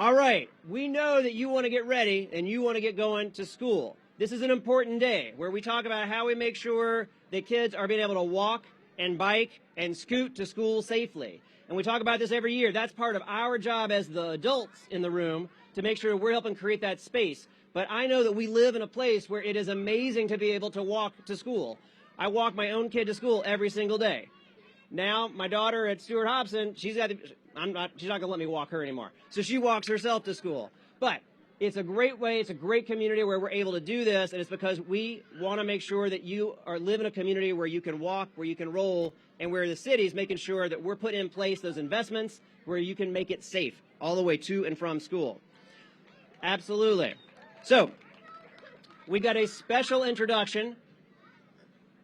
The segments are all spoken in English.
All right, we know that you want to get ready and you want to get going to school. This is an important day where we talk about how we make sure that kids are being able to walk and bike and scoot to school safely. And we talk about this every year. That's part of our job as the adults in the room to make sure we're helping create that space. But I know that we live in a place where it is amazing to be able to walk to school. I walk my own kid to school every single day. Now, my daughter at Stewart Hobson, she's not going to let me walk her anymore. So she walks herself to school. But it's a great way, it's a great community where we're able to do this, and it's because we want to make sure that you live in a community where you can walk, where you can roll, and where the city's making sure that we're putting in place those investments where you can make it safe all the way to and from school. Absolutely. So, we got a special introduction.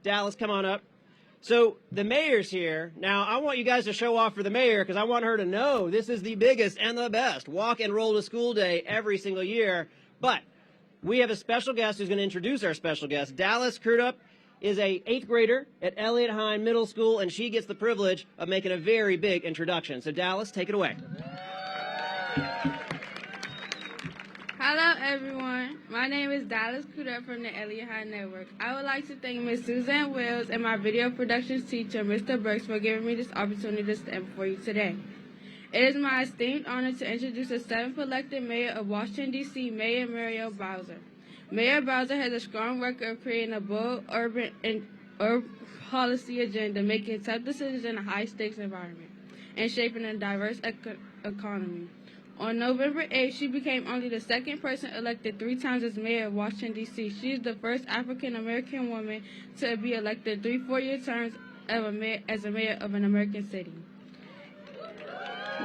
Dallas, come on up. So the mayor's here. Now, I want you guys to show off for the mayor because I want her to know this is the biggest and the best walk and roll to school day every single year. But we have a special guest who's going to introduce our special guest. Dallas Cuda is a 8th grader at Elliott Hine Middle School, and she gets the privilege of making a very big introduction. So Dallas, take it away. Hello, everyone. My name is Dallas Cuda from the Elliott Hine Network. I would like to thank Ms. Suzanne Wills and my video productions teacher, Mr. Brooks, for giving me this opportunity to stand before you today. It is my esteemed honor to introduce the 7th elected mayor of Washington, D.C., Mayor Muriel Bowser. Mayor Bowser has a strong record of creating a bold urban policy agenda, making tough decisions in a high-stakes environment, and shaping a diverse economy. On November 8th, she became only the 2nd person elected 3 times as mayor of Washington, D.C. She is the first African-American woman to be elected 3 4-year terms as a mayor of an American city.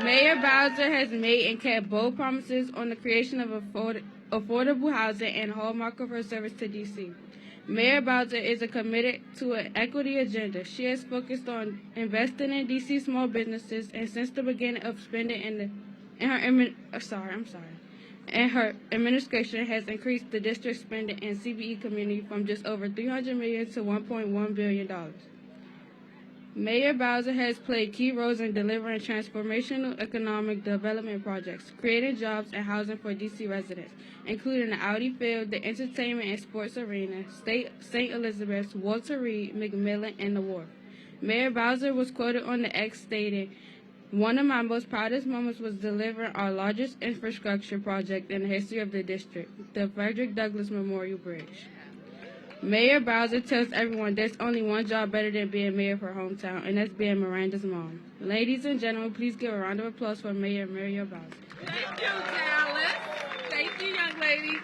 Mayor Bowser has made and kept bold promises on the creation of affordable housing and hallmark of her service to D.C. Mayor Bowser is committed to an equity agenda. She has focused on investing in D.C. small businesses, and since the beginning of spending her administration has increased the district's spending in CBE community from just over $300 million to $1.1 billion. Mayor Bowser has played key roles in delivering transformational economic development projects, creating jobs and housing for D.C. residents, including the Audi Field, the Entertainment and Sports Arena, St. Elizabeth's, Walter Reed, McMillan, and the Wharf. Mayor Bowser was quoted on the X stating, "One of my most proudest moments was delivering our largest infrastructure project in the history of the district, the Frederick Douglass Memorial Bridge." Mayor Bowser tells everyone there's only one job better than being mayor of her hometown, and that's being Miranda's mom. Ladies and gentlemen, please give a round of applause for Mayor Muriel Bowser. Thank you, Dallas. Thank you, young lady.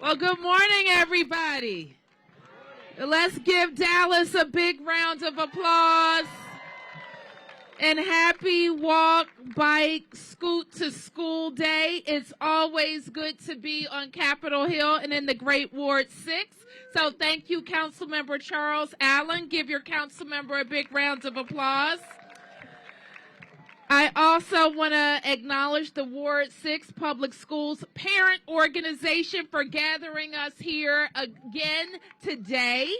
Well, good morning, everybody. Let's give Dallas a big round of applause. And happy walk, bike, scoot to school day. It's always good to be on Capitol Hill and in the Great Ward 6. So thank you, Councilmember Charles Allen. Give your council member a big round of applause. I also want to acknowledge the Ward 6 Public Schools Parent Organization for gathering us here again today.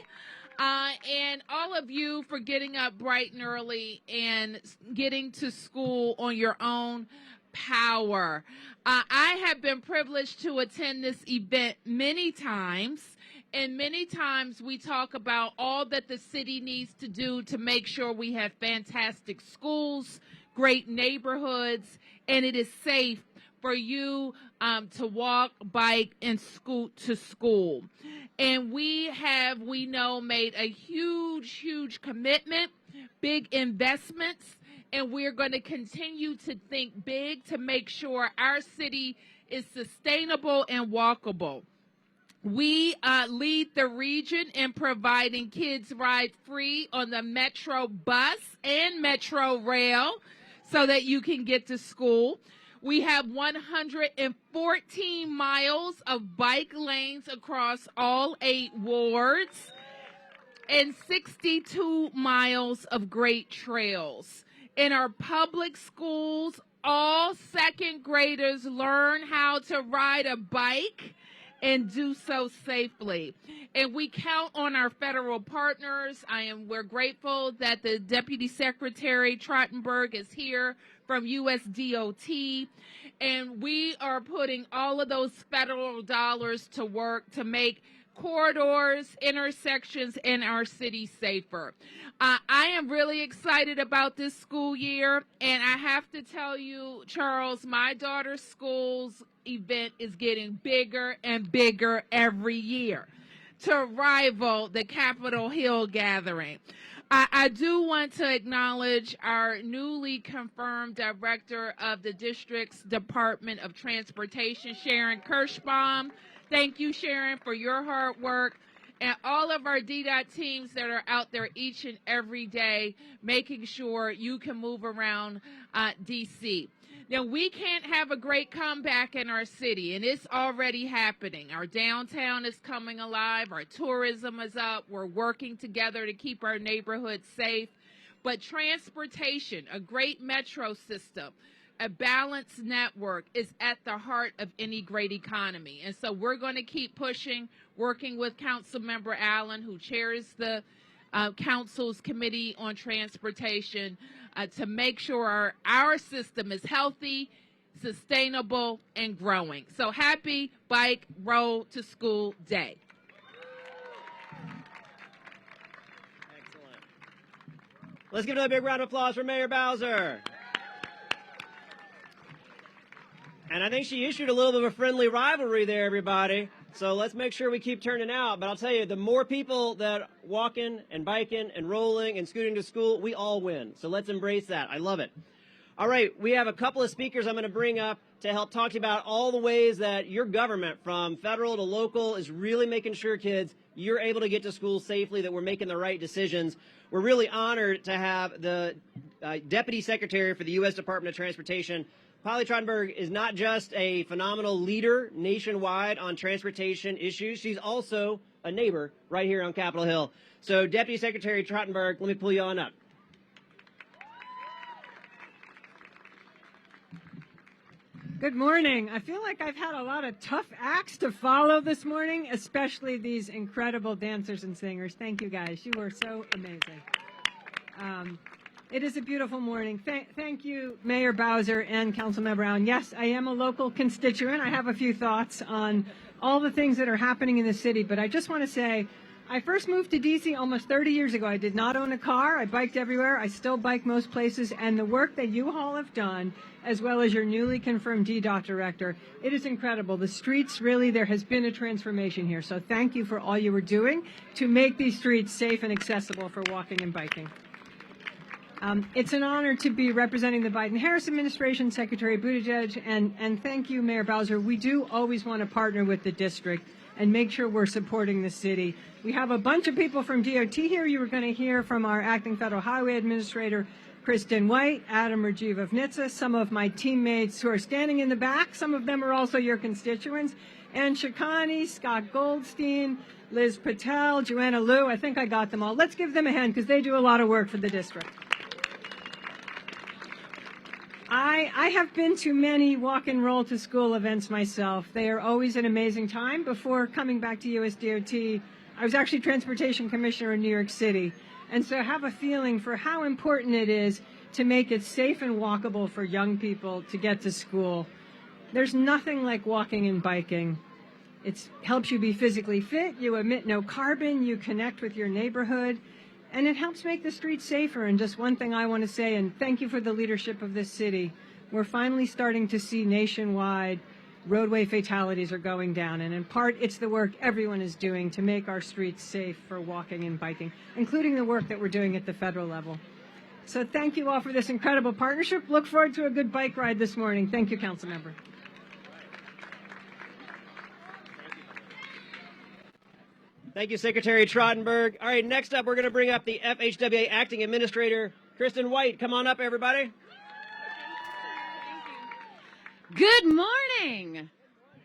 And all of you for getting up bright and early and getting to school on your own power. I have been privileged to attend this event many times, and many times we talk about all that the city needs to do to make sure we have fantastic schools, great neighborhoods, and it is safe for you to walk, bike, and scoot to school. And we know, made a huge commitment, big investments, and we're going to continue to think big to make sure our city is sustainable and walkable. We lead the region in providing kids ride free on the Metro bus and Metro rail so that you can get to school. We have 114 miles of bike lanes across all 8 wards and 62 miles of great trails. In our public schools, all 2nd graders learn how to ride a bike and do so safely. And we count on our federal partners. We're grateful that the Deputy Secretary Trottenberg is here from USDOT. And we are putting all of those federal dollars to work to make corridors, intersections in our city safer. I am really excited about this school year, and I have to tell you, Charles, my daughter's school's event is getting bigger and bigger every year to rival the Capitol Hill gathering. I do want to acknowledge our newly confirmed director of the district's Department of Transportation, Sharon Kirschbaum. Thank you, Sharon, for your hard work, and all of our DDOT teams that are out there each and every day making sure you can move around D.C. Now, we can't have a great comeback in our city, and it's already happening. Our downtown is coming alive. Our tourism is up. We're working together to keep our neighborhoods safe. But transportation, a great metro system, a balanced network is at the heart of any great economy. And so we're going to keep pushing, working with Councilmember Allen, who chairs the Council's Committee on Transportation, to make sure our system is healthy, sustainable, and growing. So happy Bike Roll to School Day. Excellent. Let's give another big round of applause for Mayor Bowser. And I think she issued a little bit of a friendly rivalry there, everybody. So let's make sure we keep turning out. But I'll tell you, the more people that walking and biking and rolling and scooting to school, we all win. So let's embrace that. I love it. All right, we have a couple of speakers I'm going to bring up to help talk to you about all the ways that your government, from federal to local, is really making sure, kids, you're able to get to school safely, that we're making the right decisions. We're really honored to have the Deputy Secretary for the U.S. Department of Transportation. Polly Trottenberg is not just a phenomenal leader nationwide on transportation issues, she's also a neighbor right here on Capitol Hill. So Deputy Secretary Trottenberg, let me pull you on up. Good morning. I feel like I've had a lot of tough acts to follow this morning, especially these incredible dancers and singers. Thank you, guys. You were so amazing. It is a beautiful morning. Thank you, Mayor Bowser and Councilmember Allen. Yes, I am a local constituent. I have a few thoughts on all the things that are happening in the city, but I just want to say, I first moved to D.C. almost 30 years ago. I did not own a car. I biked everywhere. I still bike most places, and the work that you all have done, as well as your newly confirmed DDOT director, it is incredible. The streets, really, there has been a transformation here. So thank you for all you were doing to make these streets safe and accessible for walking and biking. It's an honor to be representing the Biden-Harris administration, Secretary Buttigieg, and thank you, Mayor Bowser. We do always want to partner with the district and make sure we're supporting the city. We have a bunch of people from DOT here. You were going to hear from our acting federal highway administrator, Kristen White, Adam Rajiv of NHTSA, some of my teammates who are standing in the back. Some of them are also your constituents. Ann Shikani, Scott Goldstein, Liz Patel, Joanna Liu. I think I got them all. Let's give them a hand because they do a lot of work for the district. I have been to many walk and roll to school events myself. They are always an amazing time. Before coming back to USDOT, I was actually Transportation Commissioner in New York City. And so I have a feeling for how important it is to make it safe and walkable for young people to get to school. There's nothing like walking and biking. It helps you be physically fit, you emit no carbon, you connect with your neighborhood, and it helps make the streets safer. And just one thing I want to say, and thank you for the leadership of this city, we're finally starting to see nationwide roadway fatalities are going down. And in part, it's the work everyone is doing to make our streets safe for walking and biking, including the work that we're doing at the federal level. So thank you all for this incredible partnership. Look forward to a good bike ride this morning. Thank you, Councilmember. Thank you, Secretary Trottenberg. All right, next up, we're going to bring up the FHWA Acting Administrator, Kristen White. Come on up, everybody. Good morning.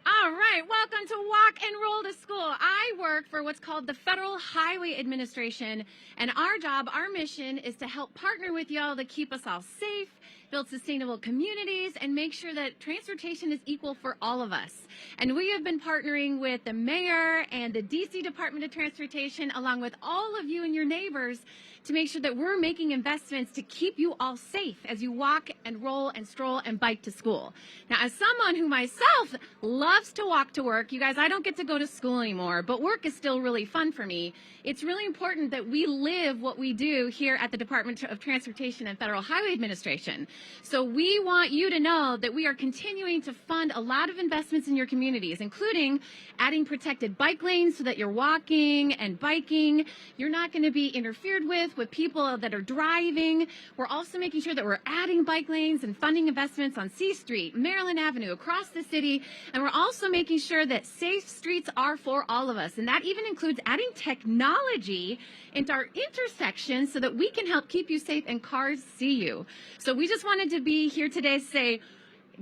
All right, welcome to Walk and Roll to School. I work for what's called the Federal Highway Administration, and our job, our mission is to help partner with y'all to keep us all safe, build sustainable communities, and make sure that transportation is equal for all of us. And we have been partnering with the mayor and the DC Department of Transportation, along with all of you and your neighbors, to make sure that we're making investments to keep you all safe as you walk and roll and stroll and bike to school. Now, as someone who myself loves to walk to work, you guys, I don't get to go to school anymore, but work is still really fun for me. It's really important that we live what we do here at the Department of Transportation and Federal Highway Administration. So we want you to know that we are continuing to fund a lot of investments in your communities, including adding protected bike lanes so that you're walking and biking. You're not going to be interfered with people that are driving. We're also making sure that we're adding bike lanes and funding investments on C Street, Maryland Avenue, across the city. And we're also making sure that safe streets are for all of us. And that even includes adding technology into our intersections so that we can help keep you safe and cars see you. So we just wanted to be here today to say,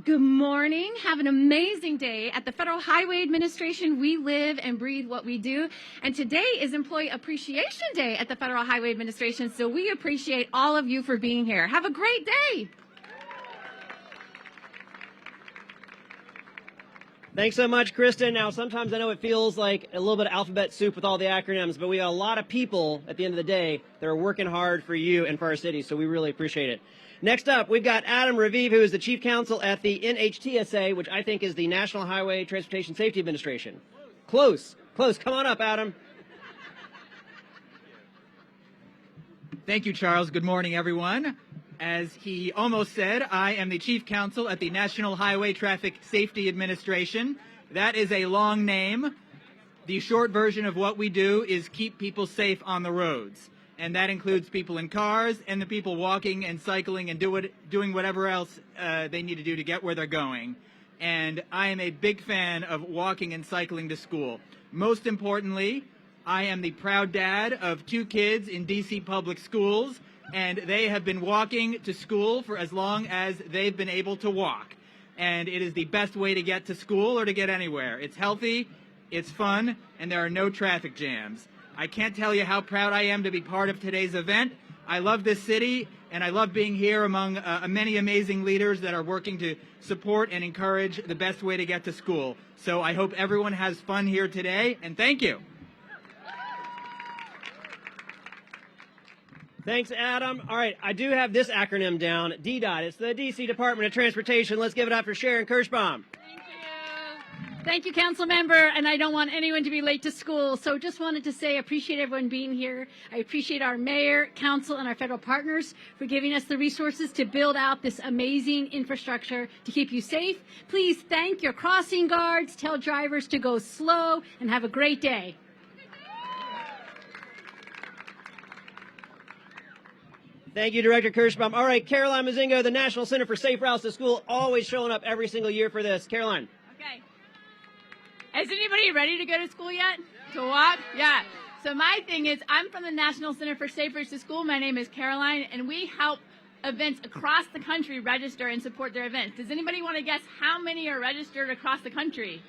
good morning. Have an amazing day. At the Federal Highway Administration, we live and breathe what we do. And today is Employee Appreciation Day at the Federal Highway Administration, so we appreciate all of you for being here. Have a great day. Thanks so much, Kristen. Now, sometimes I know it feels like a little bit of alphabet soup with all the acronyms, but we got a lot of people at the end of the day that are working hard for you and for our city, so we really appreciate it. Next up, we've got Adam Raviv, who is the Chief Counsel at the NHTSA, which I think is the National Highway Transportation Safety Administration. Close. Come on up, Adam. Thank you, Charles. Good morning, everyone. As he almost said, I am the Chief Counsel at the National Highway Traffic Safety Administration. That is a long name. The short version of what we do is keep people safe on the roads. And that includes people in cars and the people walking and cycling and doing whatever else they need to do to get where they're going. And I am a big fan of walking and cycling to school. Most importantly, I am the proud dad of 2 kids in DC public schools, and they have been walking to school for as long as they've been able to walk. And it is the best way to get to school or to get anywhere. It's healthy, it's fun, and there are no traffic jams. I can't tell you how proud I am to be part of today's event. I love this city, and I love being here among many amazing leaders that are working to support and encourage the best way to get to school. So I hope everyone has fun here today, and thank you. Thanks, Adam. All right, I do have this acronym down, DDOT. It's the DC Department of Transportation. Let's give it up for Sharon Kirschbaum. Thank you, council member, and I don't want anyone to be late to school, so just wanted to say I appreciate everyone being here. I appreciate our mayor, council, and our federal partners for giving us the resources to build out this amazing infrastructure to keep you safe. Please thank your crossing guards, tell drivers to go slow, and have a great day. Thank you, Director Kirschbaum. All right, Caroline Mazingo, the National Center for Safe Routes to School, always showing up every single year for this. Caroline. Okay. Is anybody ready to go to school yet? To walk? Yeah. So my thing is, I'm from the National Center for Safe Routes to School. My name is Caroline, and we help events across the country register and support their events. Does anybody want to guess how many are registered across the country?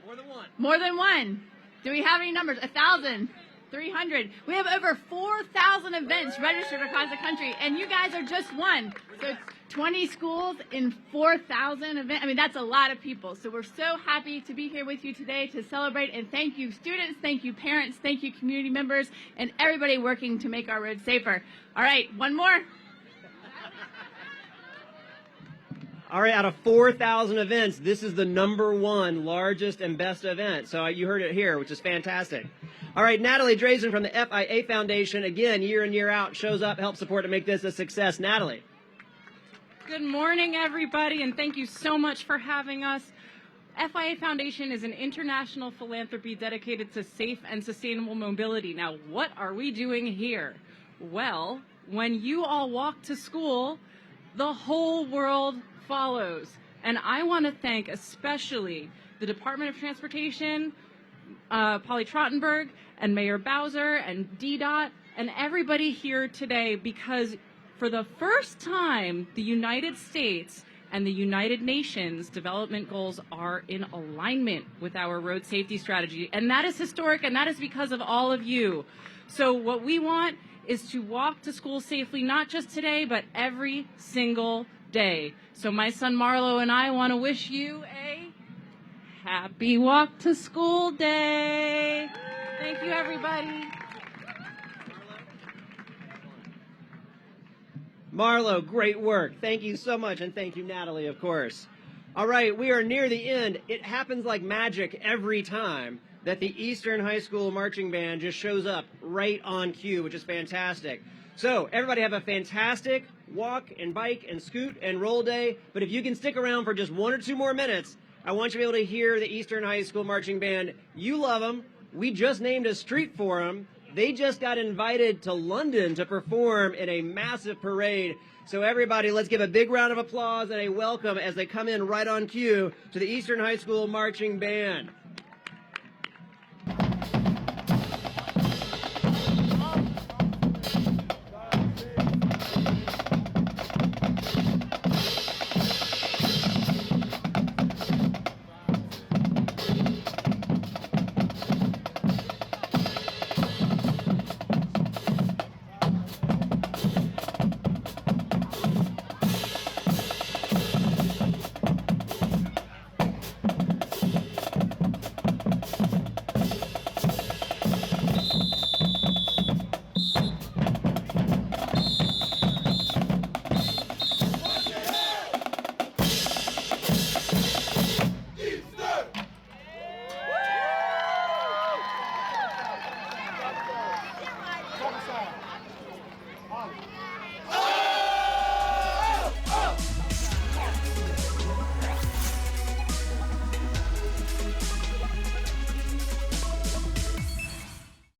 More than one. More than one. Do we have any numbers? 1,000. 300. We have over 4,000 events registered across the country, and you guys are just one. So 20 schools in 4,000 events. I mean, that's a lot of people. So we're so happy to be here with you today to celebrate, and thank you students, thank you parents, thank you community members, and everybody working to make our roads safer. All right, one more. All right, out of 4,000 events, this is the #1 largest and best event. So you heard it here, which is fantastic. All right, Natalie Drazen from the FIA Foundation, again, year in, year out, shows up, helps support to make this a success. Natalie. Good morning, everybody, and thank you so much for having us. FIA Foundation is an international philanthropy dedicated to safe and sustainable mobility. Now, what are we doing here? Well, when you all walk to school, the whole world follows. And I want to thank especially the Department of Transportation, Polly Trottenberg, and Mayor Bowser, and DDOT, and everybody here today, because for the first time, the United States and the United Nations development goals are in alignment with our road safety strategy. And that is historic, and that is because of all of you. So what we want is to walk to school safely, not just today, but every single day. So my son Marlo and I want to wish you a happy walk to school day. Thank you, everybody. Marlo, great work. Thank you so much, and thank you, Natalie, of course. All right, we are near the end. It happens like magic every time that the Eastern High School Marching Band just shows up right on cue, which is fantastic. So everybody have a fantastic walk and bike and scoot and roll day. But if you can stick around for just 1 or 2 more minutes, I want you to be able to hear the Eastern High School Marching Band. You love them. We just named a street for them. They just got invited to London to perform in a massive parade. So everybody, let's give a big round of applause and a welcome as they come in right on cue to the Eastern High School Marching Band.